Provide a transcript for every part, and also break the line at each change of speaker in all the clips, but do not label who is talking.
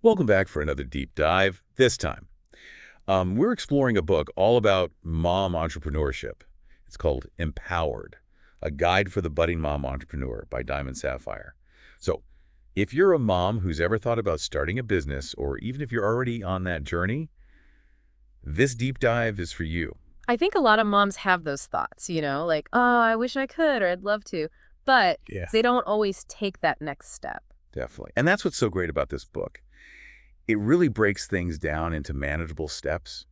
Welcome back for another deep dive. This time, we're exploring a book all about mom entrepreneurship. It's called Empowered, A Guide for the Budding Mom Entrepreneur by Diamond Sapphire. So, if you're a mom who's ever thought about starting a business, or even if you're already on that journey, this deep dive is for you.
I think a lot of moms have those thoughts, like, oh, I wish I could or I'd love to, but
Yeah.
they don't always take that next step.
Definitely. And that's what's so great about this book. It really breaks things down into manageable steps,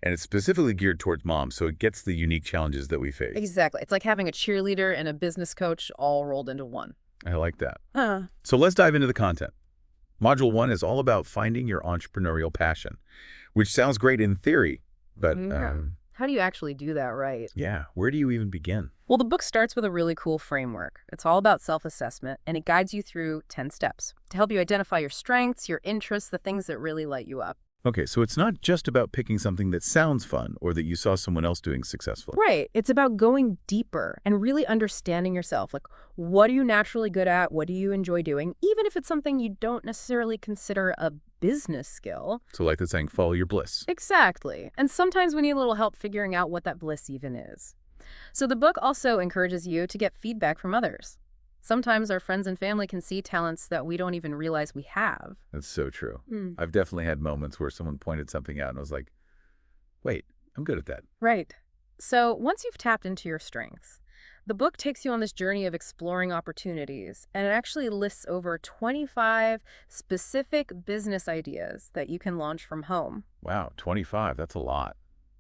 and it's specifically geared towards moms, so it gets the unique challenges that we face.
Exactly. It's like having a cheerleader and a business coach all rolled into one.
I like that.
Huh.
So let's dive into the content. Module 1 is all about finding your entrepreneurial passion, which sounds great in theory, but
Yeah. How do you actually do that right?
yeah, where do you even begin?
Well, the book starts with a really cool framework. It's all about self-assessment, and it guides you through 10 steps to help you identify your strengths, your interests, the things that really light you up.
Okay, so it's not just about picking something that sounds fun or that you saw someone else doing successfully.
Right. It's about going deeper and really understanding yourself. Like, what are you naturally good at? What do you enjoy doing? Even if it's something you don't necessarily consider a business skill.
So like the saying, follow your bliss.
Exactly. And sometimes we need a little help figuring out what that bliss even is. So the book also encourages you to get feedback from others. Sometimes our friends and family can see talents that we don't even realize we have.
That's so true.
Hmm.
I've definitely had moments where someone pointed something out and I was like, wait, I'm good at that.
Right. So once you've tapped into your strengths, the book takes you on this journey of exploring opportunities, and it actually lists over 25 specific business ideas that you can launch from home.
Wow, 25, that's a lot.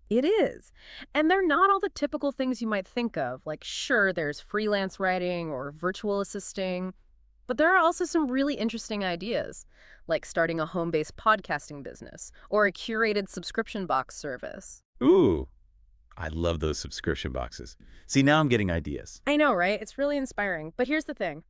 It is. And they're not all the typical things you might think of. Like, sure, there's freelance writing or virtual assisting, but there are also some really interesting ideas, like starting a home-based podcasting business or a curated subscription box service.
Ooh, I love those subscription boxes. See, now I'm getting ideas.
I know, right? It's really inspiring. But here's the thing.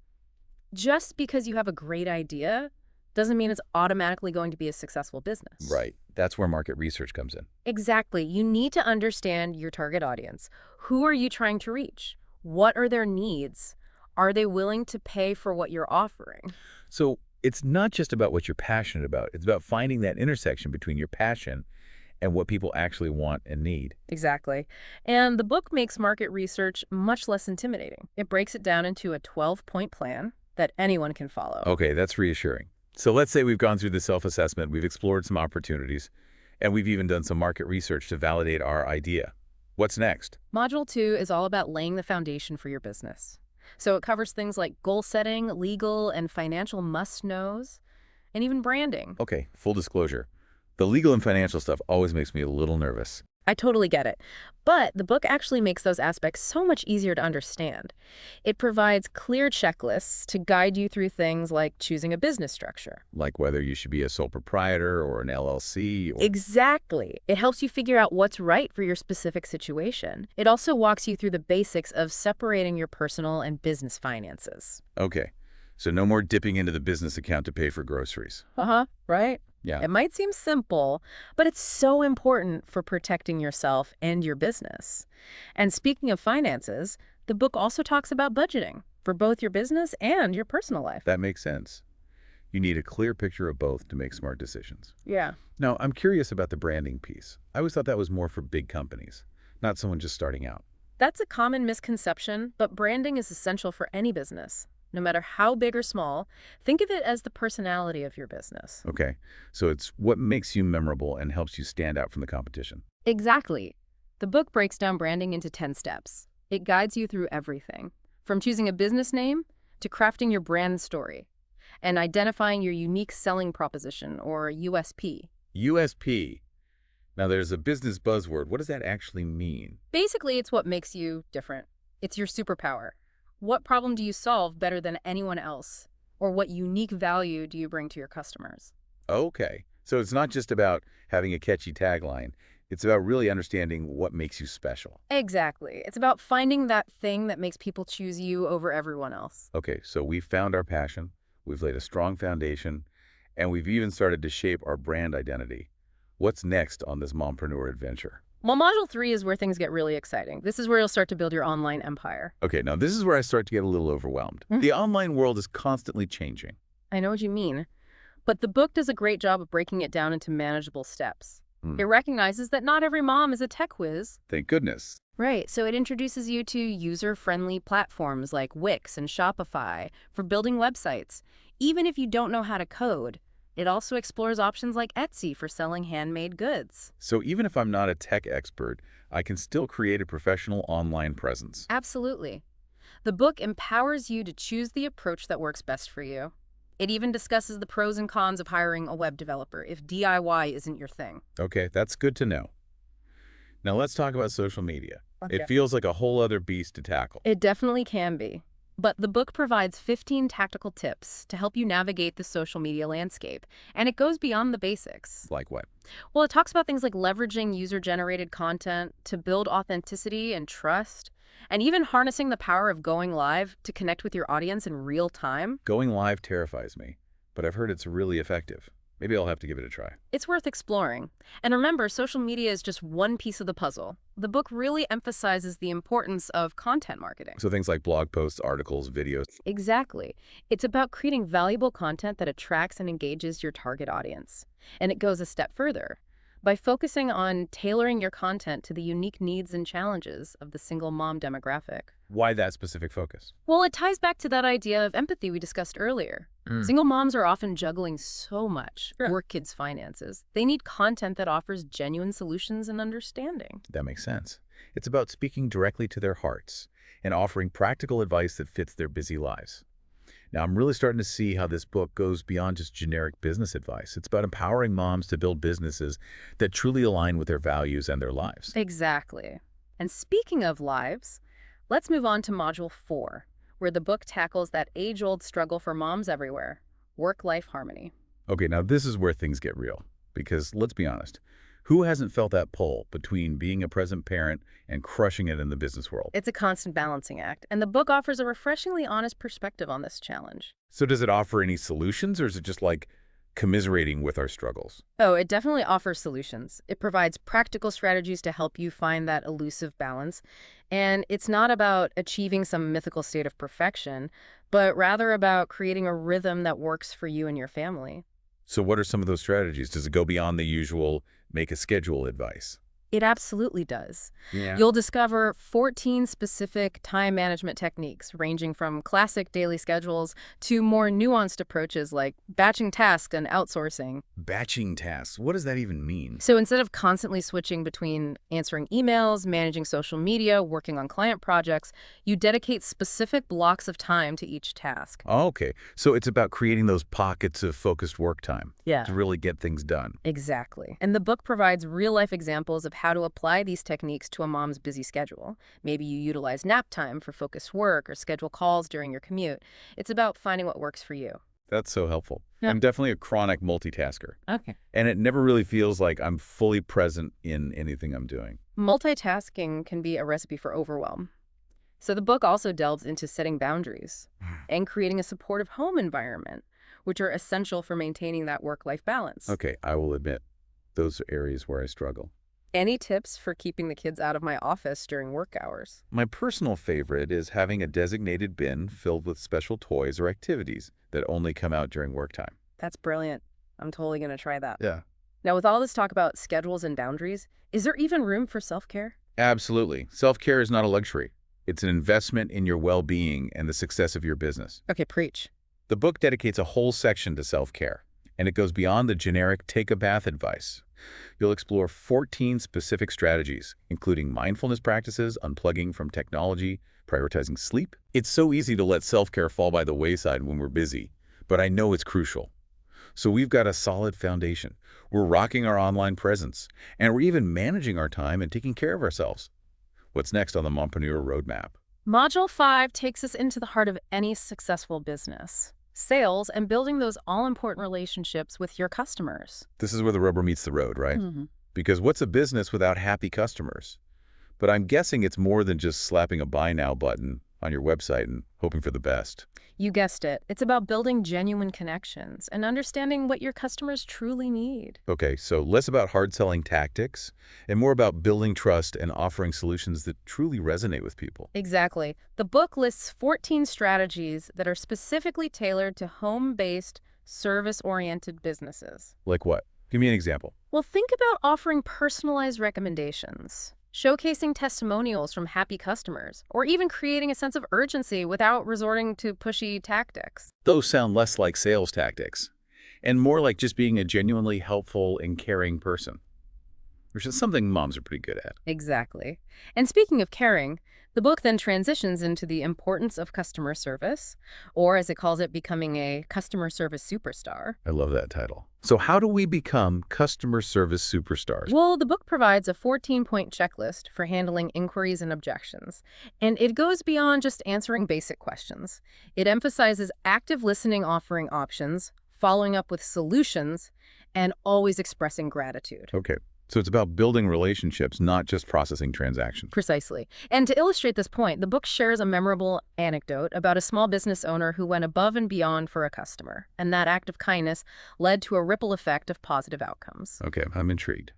Just because you have a great idea doesn't mean it's automatically going to be a successful business.
Right. That's where market research comes in.
Exactly. You need to understand your target audience. Who are you trying to reach? What are their needs? Are they willing to pay for what you're offering?
So it's not just about what you're passionate about. It's about finding that intersection between your passion and what people actually want and need.
Exactly. And the book makes market research much less intimidating. It breaks it down into a 12-point plan that anyone can follow.
Okay, that's reassuring. So let's say we've gone through the self-assessment, we've explored some opportunities, and we've even done some market research to validate our idea. What's next?
Module 2 is all about laying the foundation for your business. So it covers things like goal setting, legal and financial must-knows, and even branding.
Okay, full disclosure. The legal and financial stuff always makes me a little nervous.
I totally get it. But the book actually makes those aspects so much easier to understand. It provides clear checklists to guide you through things like choosing a business structure.
Like whether you should be a sole proprietor or an LLC.
Exactly. It helps you figure out what's right for your specific situation. It also walks you through the basics of separating your personal and business finances.
Okay, so no more dipping into the business account to pay for groceries.
Right?
Yeah.
It might seem simple, but it's so important for protecting yourself and your business. And speaking of finances, the book also talks about budgeting for both your business and your personal life.
That makes sense. You need a clear picture of both to make smart decisions.
Yeah.
Now, I'm curious about the branding piece. I always thought that was more for big companies, not someone just starting out.
That's a common misconception, but branding is essential for any business. No matter how big or small, think of it as the personality of your business.
Okay, so it's what makes you memorable and helps you stand out from the competition.
Exactly. The book breaks down branding into 10 steps. It guides you through everything, from choosing a business name to crafting your brand story and identifying your unique selling proposition, or USP.
USP. Now, there's a business buzzword. What does that actually mean?
Basically, it's what makes you different. It's your superpower. What problem do you solve better than anyone else? Or what unique value do you bring to your customers?
Okay, so it's not just about having a catchy tagline. It's about really understanding what makes you special.
Exactly. It's about finding that thing that makes people choose you over everyone else.
Okay, so we've found our passion, we've laid a strong foundation, and we've even started to shape our brand identity. What's next on this mompreneur adventure?
Well, Module 3 is where things get really exciting. This is where you'll start to build your online empire.
Okay, now this is where I start to get a little overwhelmed. The online world is constantly changing.
I know what you mean. But the book does a great job of breaking it down into manageable steps.
Hmm.
It recognizes that not every mom is a tech whiz.
Thank goodness.
Right, so it introduces you to user-friendly platforms like Wix and Shopify for building websites. Even if you don't know how to code, it also explores options like Etsy for selling handmade goods.
So even if I'm not a tech expert, I can still create a professional online presence.
Absolutely. The book empowers you to choose the approach that works best for you. It even discusses the pros and cons of hiring a web developer if DIY isn't your thing.
Okay, that's good to know. Now let's talk about social media.
Okay.
It feels like a whole other beast to tackle.
It definitely can be. But the book provides 15 tactical tips to help you navigate the social media landscape, and it goes beyond the basics.
Like what?
Well, it talks about things like leveraging user-generated content to build authenticity and trust, and even harnessing the power of going live to connect with your audience in real time.
Going live terrifies me, but I've heard it's really effective. Maybe I'll have to give it a try.
It's worth exploring. And remember, social media is just one piece of the puzzle. The book really emphasizes the importance of content marketing.
So things like blog posts, articles, videos.
Exactly. It's about creating valuable content that attracts and engages your target audience. And it goes a step further. By focusing on tailoring your content to the unique needs and challenges of the single mom demographic.
Why that specific focus?
Well, it ties back to that idea of empathy we discussed earlier. Single moms are often juggling so much,
Sure.
work, kids, finances. They need content that offers genuine solutions and understanding.
That makes sense. It's about speaking directly to their hearts and offering practical advice that fits their busy lives. Now, I'm really starting to see how this book goes beyond just generic business advice. It's about empowering moms to build businesses that truly align with their values and their lives.
Exactly. And speaking of lives, let's move on to Module 4, where the book tackles that age-old struggle for moms everywhere, work-life harmony.
Okay, now this is where things get real. Because let's be honest, who hasn't felt that pull between being a present parent and crushing it in the business world?
It's a constant balancing act, and the book offers a refreshingly honest perspective on this challenge.
So does it offer any solutions, or is it just like commiserating with our struggles?
Oh, it definitely offers solutions. It provides practical strategies to help you find that elusive balance. And it's not about achieving some mythical state of perfection, but rather about creating a rhythm that works for you and your family.
So what are some of those strategies? Does it go beyond the usual make a schedule advice?
It absolutely does.
Yeah.
You'll discover 14 specific time management techniques, ranging from classic daily schedules to more nuanced approaches like batching tasks and outsourcing.
Batching tasks. What does that even mean?
So instead of constantly switching between answering emails, managing social media, working on client projects, you dedicate specific blocks of time to each task.
Oh, okay. So it's about creating those pockets of focused work time
Yeah.
to really get things done.
Exactly. And the book provides real-life examples of how to apply these techniques to a mom's busy schedule. Maybe you utilize nap time for focused work or schedule calls during your commute. It's about finding what works for you.
That's so helpful.
Yeah.
I'm definitely a chronic multitasker,
Okay.
and it never really feels like I'm fully present in anything I'm doing.
Multitasking can be a recipe for overwhelm. So the book also delves into setting boundaries and creating a supportive home environment, which are essential for maintaining that work-life balance.
Okay, I will admit, those are areas where I struggle.
Any tips for keeping the kids out of my office during work hours?
My personal favorite is having a designated bin filled with special toys or activities that only come out during work time.
That's brilliant. I'm totally going to try that.
Yeah.
Now, with all this talk about schedules and boundaries, is there even room for self-care?
Absolutely. Self-care is not a luxury. It's an investment in your well-being and the success of your business.
Okay, preach.
The book dedicates a whole section to self-care, and it goes beyond the generic take-a-bath advice. You'll explore 14 specific strategies, including mindfulness practices, unplugging from technology, prioritizing sleep. It's so easy to let self-care fall by the wayside when we're busy, but I know it's crucial. So we've got a solid foundation. We're rocking our online presence, and we're even managing our time and taking care of ourselves. What's next on the Mompreneur roadmap?
Module 5 takes us into the heart of any successful business. Sales and building those all-important relationships with your customers.
This is where the rubber meets the road, right?
Mm-hmm.
Because what's a business without happy customers? But I'm guessing it's more than just slapping a buy now button on your website and hoping for the best.
You guessed it. It's about building genuine connections and understanding what your customers truly need.
Okay, so less about hard-selling tactics and more about building trust and offering solutions that truly resonate with people.
Exactly. The book lists 14 strategies that are specifically tailored to home-based, service-oriented businesses.
Like what? Give me an example.
Well, think about offering personalized recommendations, showcasing testimonials from happy customers, or even creating a sense of urgency without resorting to pushy tactics.
Those sound less like sales tactics and more like just being a genuinely helpful and caring person, which is something moms are pretty good at.
Exactly. And speaking of caring, the book then transitions into the importance of customer service, or as it calls it, becoming a customer service superstar.
I love that title. So how do we become customer service superstars?
Well, the book provides a 14-point checklist for handling inquiries and objections, and it goes beyond just answering basic questions. It emphasizes active listening, offering options, following up with solutions, and always expressing gratitude.
Okay. So it's about building relationships, not just processing transactions.
Precisely. And to illustrate this point, the book shares a memorable anecdote about a small business owner who went above and beyond for a customer, and that act of kindness led to a ripple effect of positive outcomes.
Okay, I'm intrigued.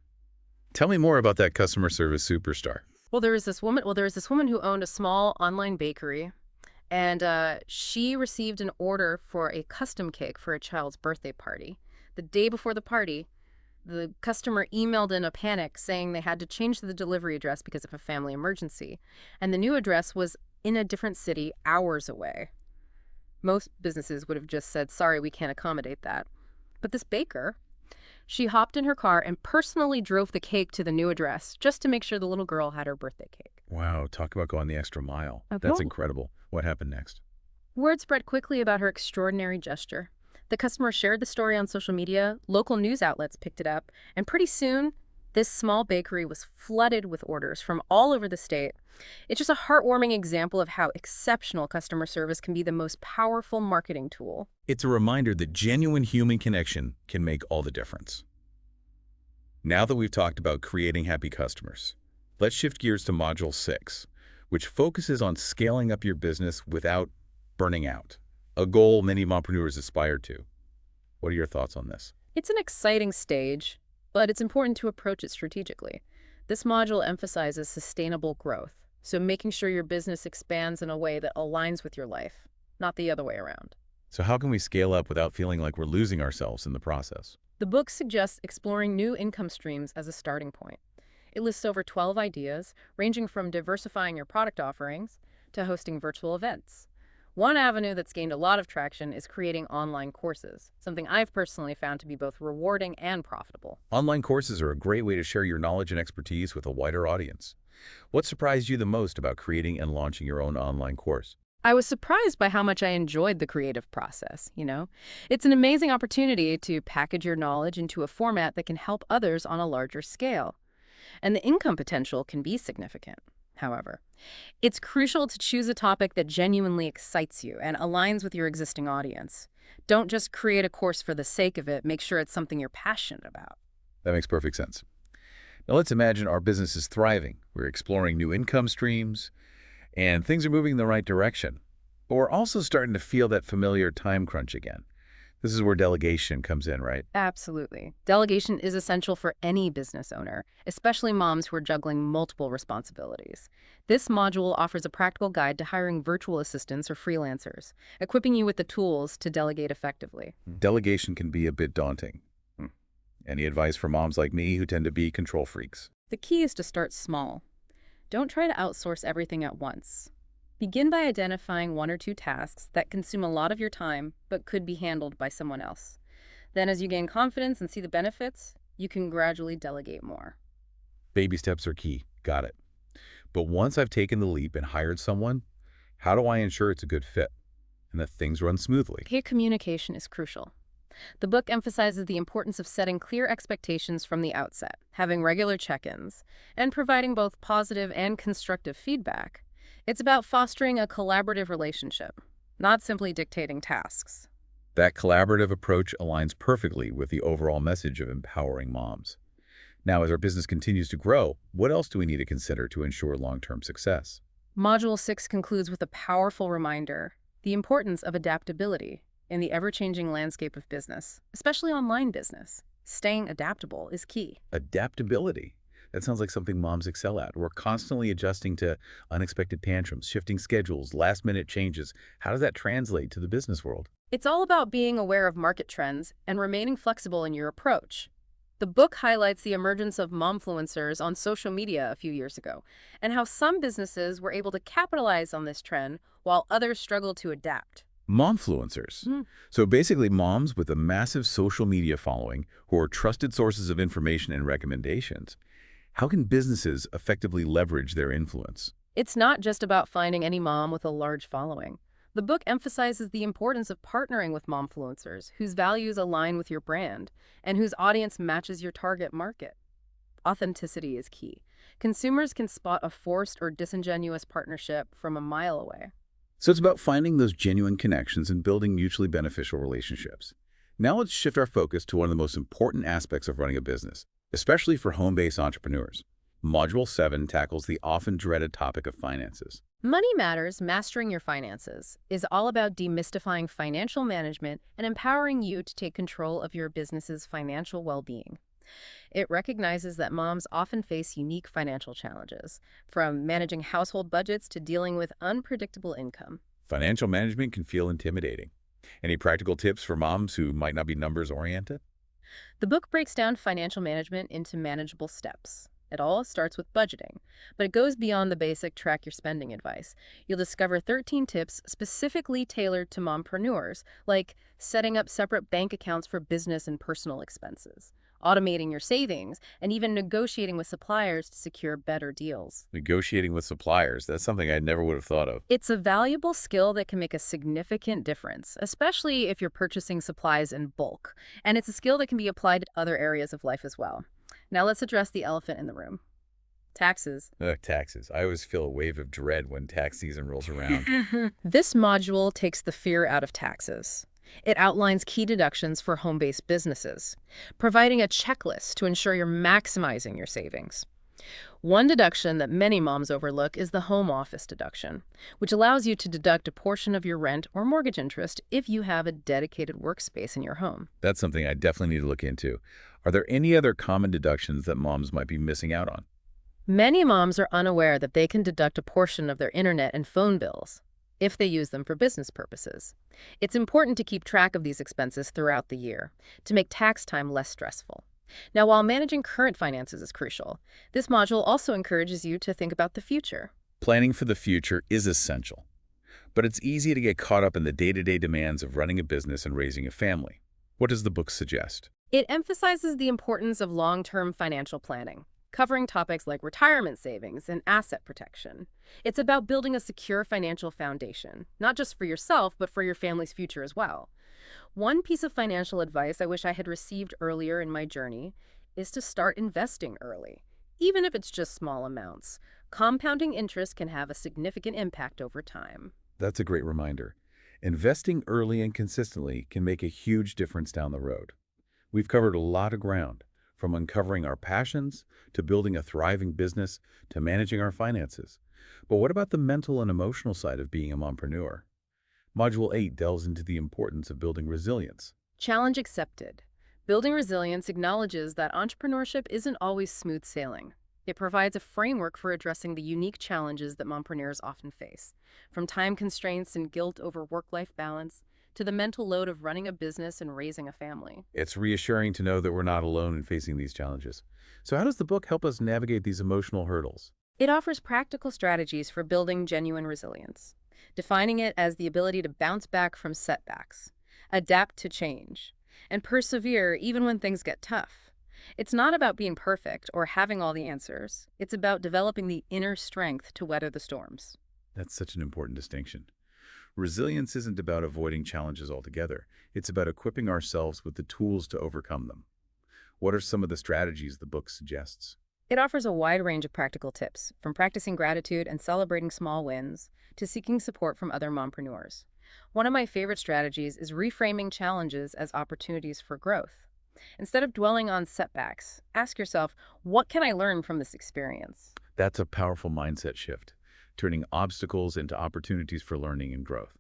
Tell me more about that customer service superstar.
There was this woman who owned a small online bakery, and she received an order for a custom cake for a child's birthday party. The day before the party, the customer emailed in a panic saying they had to change the delivery address because of a family emergency, and the new address was in a different city hours away. Most businesses would have just said, sorry, we can't accommodate that. But this baker, she hopped in her car and personally drove the cake to the new address just to make sure the little girl had her birthday cake.
Wow, talk about going the extra mile.
Oh,
That's
well.
incredible. What happened next?
Word spread quickly about her extraordinary gesture. The customer shared the story on social media, local news outlets picked it up, and pretty soon, this small bakery was flooded with orders from all over the state. It's just a heartwarming example of how exceptional customer service can be the most powerful marketing tool.
It's a reminder that genuine human connection can make all the difference. Now that we've talked about creating happy customers, let's shift gears to Module 6, which focuses on scaling up your business without burning out, a goal many mompreneurs aspire to. What are your thoughts on this?
It's an exciting stage, but it's important to approach it strategically. This module emphasizes sustainable growth, so making sure your business expands in a way that aligns with your life, not the other way around.
So how can we scale up without feeling like we're losing ourselves in the process?
The book suggests exploring new income streams as a starting point. It lists over 12 ideas, ranging from diversifying your product offerings to hosting virtual events. One avenue that's gained a lot of traction is creating online courses, something I've personally found to be both rewarding and profitable.
Online courses are a great way to share your knowledge and expertise with a wider audience. What surprised you the most about creating and launching your own online course?
I was surprised by how much I enjoyed the creative process, It's an amazing opportunity to package your knowledge into a format that can help others on a larger scale. And the income potential can be significant. However, it's crucial to choose a topic that genuinely excites you and aligns with your existing audience. Don't just create a course for the sake of it. Make sure it's something you're passionate about.
That makes perfect sense. Now let's imagine our business is thriving. We're exploring new income streams, and things are moving in the right direction. But we're also starting to feel that familiar time crunch again. This is where delegation comes in, right?
Absolutely. Delegation is essential for any business owner, especially moms who are juggling multiple responsibilities. This module offers a practical guide to hiring virtual assistants or freelancers, equipping you with the tools to delegate effectively.
Delegation can be a bit daunting. Any advice for moms like me who tend to be control freaks?
The key is to start small. Don't try to outsource everything at once. Begin by identifying 1 or 2 tasks that consume a lot of your time but could be handled by someone else. Then as you gain confidence and see the benefits, you can gradually delegate more.
Baby steps are key. Got it. But once I've taken the leap and hired someone, how do I ensure it's a good fit and that things run smoothly?
Clear communication is crucial. The book emphasizes the importance of setting clear expectations from the outset, having regular check-ins, and providing both positive and constructive feedback. It's about fostering a collaborative relationship, not simply dictating tasks.
That collaborative approach aligns perfectly with the overall message of empowering moms. Now, as our business continues to grow, what else do we need to consider to ensure long-term success?
Module 6 concludes with a powerful reminder, the importance of adaptability in the ever-changing landscape of business, especially online business. Staying adaptable is key.
Adaptability. That sounds like something moms excel at. We're constantly adjusting to unexpected tantrums, shifting schedules, last-minute changes. How does that translate to the business world?
It's all about being aware of market trends and remaining flexible in your approach. The book highlights the emergence of momfluencers on social media a few years ago, and how some businesses were able to capitalize on this trend while others struggled to adapt.
Momfluencers.
Mhm.
So basically moms with a massive social media following who are trusted sources of information and recommendations. How can businesses effectively leverage their influence?
It's not just about finding any mom with a large following. The book emphasizes the importance of partnering with momfluencers whose values align with your brand and whose audience matches your target market. Authenticity is key. Consumers can spot a forced or disingenuous partnership from a mile away.
So it's about finding those genuine connections and building mutually beneficial relationships. Now let's shift our focus to one of the most important aspects of running a business, especially for home-based entrepreneurs. Module 7 tackles the often dreaded topic of finances.
Money Matters, Mastering Your Finances, is all about demystifying financial management and empowering you to take control of your business's financial well-being. It recognizes that moms often face unique financial challenges, from managing household budgets to dealing with unpredictable income.
Financial management can feel intimidating. Any practical tips for moms who might not be numbers-oriented?
The book breaks down financial management into manageable steps. It all starts with budgeting, but it goes beyond the basic track your spending advice. You'll discover 13 tips specifically tailored to mompreneurs, like setting up separate bank accounts for business and personal expenses, automating your savings, and even negotiating with suppliers to secure better deals.
Negotiating with suppliers, that's something I never would have thought of.
It's a valuable skill that can make a significant difference, especially if you're purchasing supplies in bulk. And it's a skill that can be applied to other areas of life as well. Now let's address the elephant in the room. Taxes.
Taxes. I always feel a wave of dread when tax season rolls around.
This module takes the fear out of taxes. It outlines key deductions for home-based businesses, providing a checklist to ensure you're maximizing your savings. One deduction that many moms overlook is the home office deduction, which allows you to deduct a portion of your rent or mortgage interest if you have a dedicated workspace in your home.
That's something I definitely need to look into. Are there any other common deductions that moms might be missing out on?
Many moms are unaware that they can deduct a portion of their internet and phone bills if they use them for business purposes. It's important to keep track of these expenses throughout the year to make tax time less stressful. Now, while managing current finances is crucial, this module also encourages you to think about the future.
Planning for the future is essential, but it's easy to get caught up in the day-to-day demands of running a business and raising a family. What does the book suggest?
It emphasizes the importance of long-term financial planning, covering topics like retirement savings and asset protection. It's about building a secure financial foundation, not just for yourself, but for your family's future as well. One piece of financial advice I wish I had received earlier in my journey is to start investing early, even if it's just small amounts. Compounding interest can have a significant impact over time.
That's a great reminder. Investing early and consistently can make a huge difference down the road. We've covered a lot of ground, from uncovering our passions to building a thriving business to managing our finances. But what about the mental and emotional side of being a mompreneur? Module 8 delves into the importance of building resilience.
Challenge accepted. Building resilience acknowledges that entrepreneurship isn't always smooth sailing. It provides a framework for addressing the unique challenges that mompreneurs often face, from time constraints and guilt over work-life balance to the mental load of running a business and raising a family.
It's reassuring to know that we're not alone in facing these challenges. So how does the book help us navigate these emotional hurdles?
It offers practical strategies for building genuine resilience, defining it as the ability to bounce back from setbacks, adapt to change, and persevere even when things get tough. It's not about being perfect or having all the answers. It's about developing the inner strength to weather the storms.
That's such an important distinction. Resilience isn't about avoiding challenges altogether. It's about equipping ourselves with the tools to overcome them. What are some of the strategies the book suggests?
It offers a wide range of practical tips, from practicing gratitude and celebrating small wins to seeking support from other mompreneurs. One of my favorite strategies is reframing challenges as opportunities for growth. Instead of dwelling on setbacks, ask yourself, what can I learn from this experience?
That's a powerful mindset shift, turning obstacles into opportunities for learning and growth.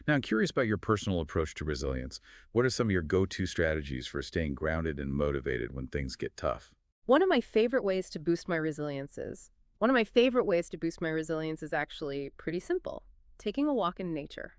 Now, I'm curious about your personal approach to resilience. What are some of your go-to strategies for staying grounded and motivated when things get tough?
One of my favorite ways to boost my resilience is actually pretty simple: taking a walk in nature.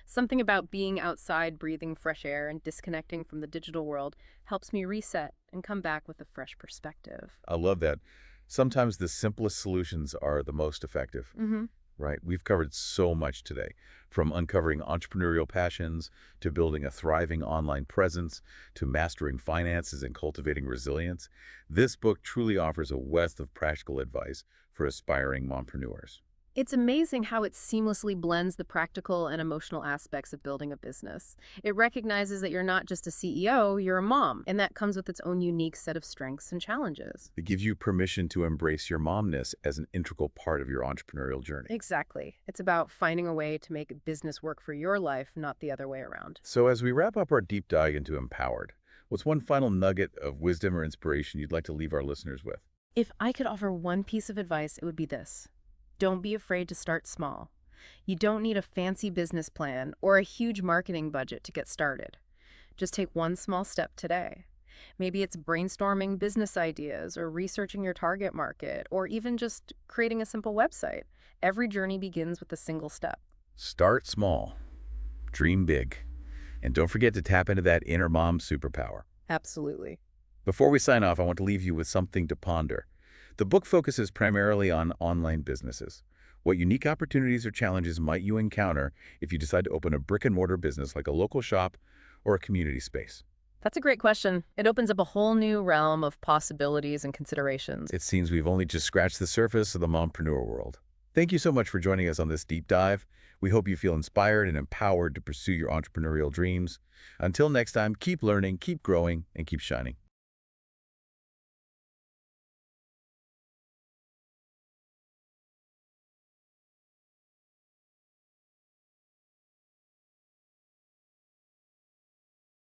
Something about being outside, breathing fresh air, and disconnecting from the digital world helps me reset and come back with a fresh perspective.
I love that. Sometimes the simplest solutions are the most effective.
Mm-hmm.
Right. We've covered so much today, from uncovering entrepreneurial passions to building a thriving online presence to mastering finances and cultivating resilience. This book truly offers a wealth of practical advice for aspiring mompreneurs.
It's amazing how it seamlessly blends the practical and emotional aspects of building a business. It recognizes that you're not just a CEO, you're a mom, and that comes with its own unique set of strengths and challenges.
It gives you permission to embrace your momness as an integral part of your entrepreneurial journey.
Exactly. It's about finding a way to make business work for your life, not the other way around.
So as we wrap up our deep dive into Empowered, what's one final nugget of wisdom or inspiration you'd like to leave our listeners with?
If I could offer one piece of advice, it would be this. Don't be afraid to start small. You don't need a fancy business plan or a huge marketing budget to get started. Just take one small step today. Maybe it's brainstorming business ideas or researching your target market or even just creating a simple website. Every journey begins with a single step.
Start small, dream big, and don't forget to tap into that inner mom superpower.
Absolutely.
Before we sign off, I want to leave you with something to ponder. The book focuses primarily on online businesses. What unique opportunities or challenges might you encounter if you decide to open a brick-and-mortar business like a local shop or a community space?
That's a great question. It opens up a whole new realm of possibilities and considerations.
It seems we've only just scratched the surface of the mompreneur world. Thank you so much for joining us on this deep dive. We hope you feel inspired and empowered to pursue your entrepreneurial dreams. Until next time, keep learning, keep growing, and keep shining.